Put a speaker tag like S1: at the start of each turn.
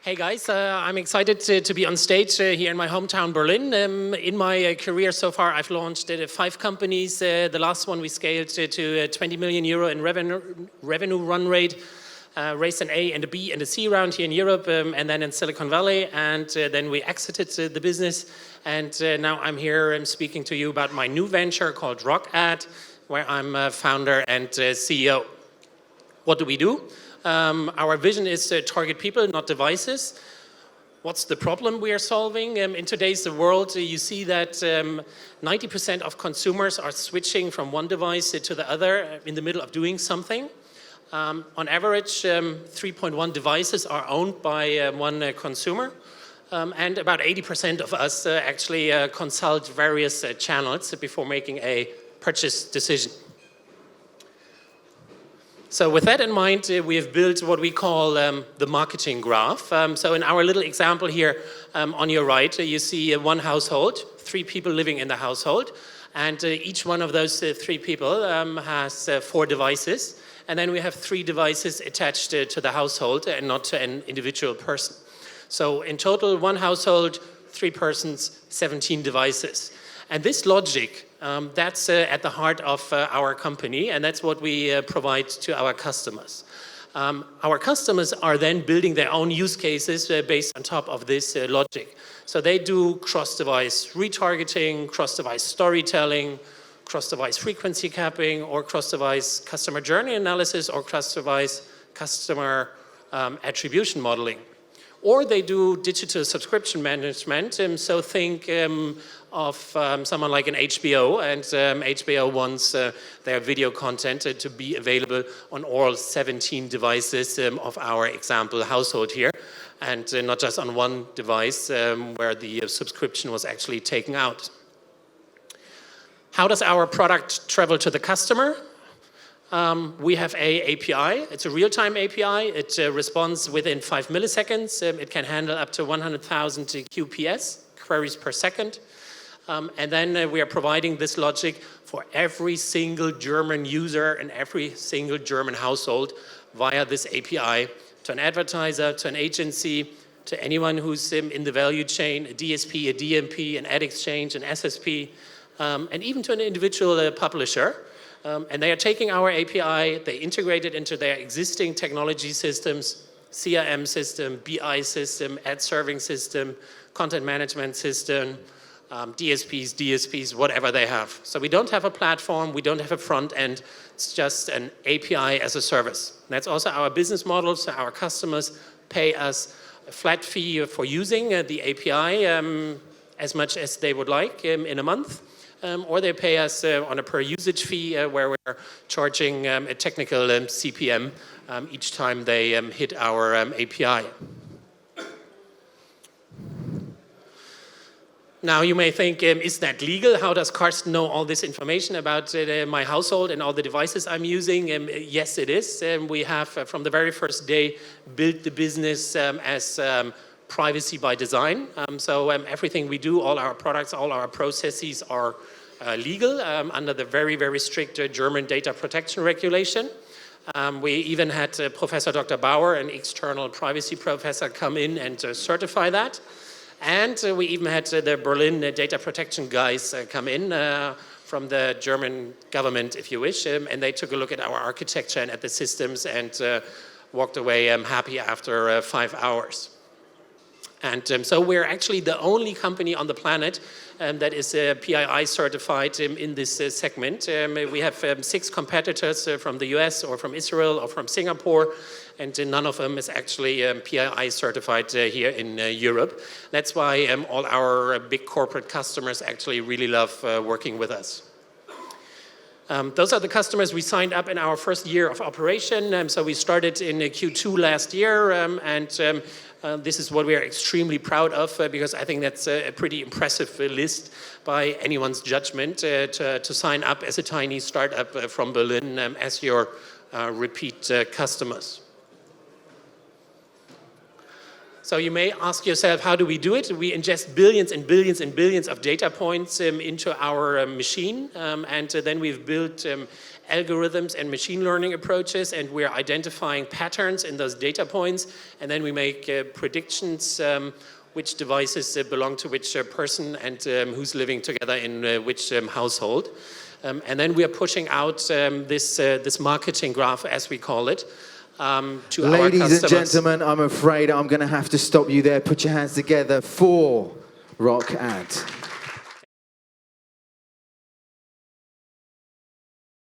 S1: Hey guys, I'm excited to be on stage here in my hometown Berlin. In my career so far, I've launched 5 companies. The last one we scaled to 20 million euro in revenue run rate, raised an A and a B and a C round here in Europe, and then in Silicon Valley, and then we exited the business. And now I'm here speaking to you about my new venture called Roq.ad, where I'm founder and CEO. What do we do? Our vision is to target people, not devices. What's the problem we are solving? In today's world, you see that 90% of consumers are switching from one device to the other in the middle of doing something. On average, 3.1 devices are owned by one consumer. And about 80% of us actually consult various channels before making a purchase decision. So with that in mind, we have built what we call the marketing graph. So in our little example here on your right, you see one household, 3 people living in the household. And each one of those 3 people has 4 devices. And then we have 3 devices attached to the household and not to an individual person. So in total, one household, 3 persons, 17 devices. And this logic, that's at the heart of our company, and that's what we provide to our customers. Our customers are then building their own use cases based on top of this logic. So they do cross-device retargeting, cross-device storytelling, cross-device frequency capping, or cross-device customer journey analysis, or cross-device customer attribution modeling. Or they do digital subscription management, so think of someone like an HBO, and HBO wants their video content to be available on all 17 devices of our example household here, and not just on one device where the subscription was actually taken out. How does our product travel to the customer? We have an API. It's a real-time API. It responds within 5 milliseconds. It can handle up to 100,000 QPS, queries per second. And then we are providing this logic for every single German user and every single German household via this API to an advertiser, to an agency, to anyone who's in the value chain, a DSP, a DMP, an ad exchange, an SSP, and even to an individual publisher. And they are taking our API, they integrate it into their existing technology systems, CRM system, BI system, ad serving system, content management system, DSPs, whatever they have. So we don't have a platform, we don't have a front end, it's just an API as a service. And that's also our business model, so our customers pay us a flat fee for using the API as much as they would like in a month. Or they pay us on a per usage fee where we're charging a technical CPM each time they hit our API. Now you may think, is that legal? How does Carsten know all this information about my household and all the devices I'm using? Yes, it is. We have, from the very first day, built the business as privacy by design. So everything we do, all our products, all our processes are legal under the very, very strict German data protection regulation. We even had Professor Dr. Bauer, an external privacy professor, come in and certify that. And we even had the Berlin data protection guys come in from the German government, if you wish, and they took a look at our architecture and at the systems and walked away happy after 5 hours. And so we're actually the only company on the planet that is PII certified in this segment. We have 6 competitors from the US or from Israel or from Singapore, and none of them is actually PII certified here in Europe. That's why all our big corporate customers actually really love working with us. Those are the customers we signed up in our first year of operation. So we started in Q2 last year, and this is what we are extremely proud of because I think that's a pretty impressive list by anyone's judgment to sign up as a tiny startup from Berlin as your repeat customers. So you may ask yourself, how do we do it? We ingest billions and billions and billions of data points into our machine, and then we've built algorithms and machine learning approaches, and we're identifying patterns in those data points, and then we make predictions which devices belong to which person and who's living together in which household. And then we are pushing out this marketing graph, as we call it, to our customers.
S2: Ladies and gentlemen, I'm afraid I'm going to have to stop you there. Put your hands together for Roq.ad.